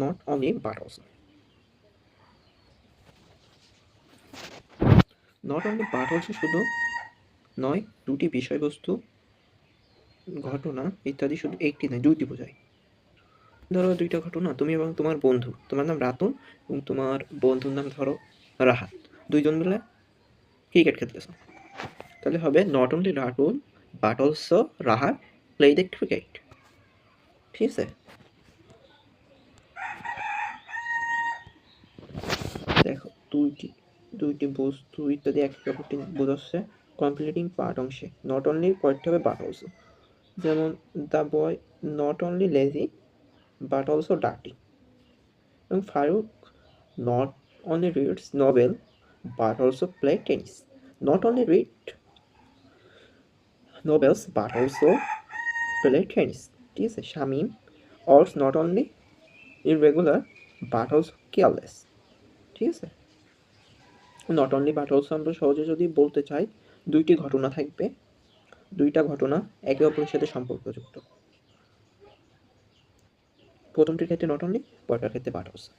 Not only but also. Not only but also শুধু নয়, দুটি বিষয়বস্তু, ঘটনা ইত্যাদি শুধু একটি নয়, দুইটি বোঝায়। ধরো দুইটা ঘটনা, তুমি এবং তোমার বন্ধু, তোমার নাম রাতুল এবং তোমার বন্ধুর নাম ধরো রাহাত, দুইজন মিলে ক্রিকেট খেলতেছো, তাহলে হবে not only Ratul but also Rahat play the cricket. ঠিক আছে? দেখো দুইটি দুইটি বস্তু ইত্যাদি একই অপরটি বোঝাচ্ছে কমপ্লিটিং পার্ট অংশে নট অনলি পয়েন্ট হবে বাট অলসো। যেমন the boy not only lazy but also dirty, এবং Farooq not only reads novel but also play tennis. Not only read novels but also play tennis. ঠিক আছে? শামীম অর্স not only irregular but also careless. ঠিক আছে? Not only but also আমরা সহজে যদি বলতে চাই, দুইটি ঘটনা থাকবে, দুইটা ঘটনা একে অপরের সাথে সম্পর্কযুক্ত। প্রথমটির ক্ষেত্রে নট অনলি, পরেরটার ক্ষেত্রে বাট অলসো।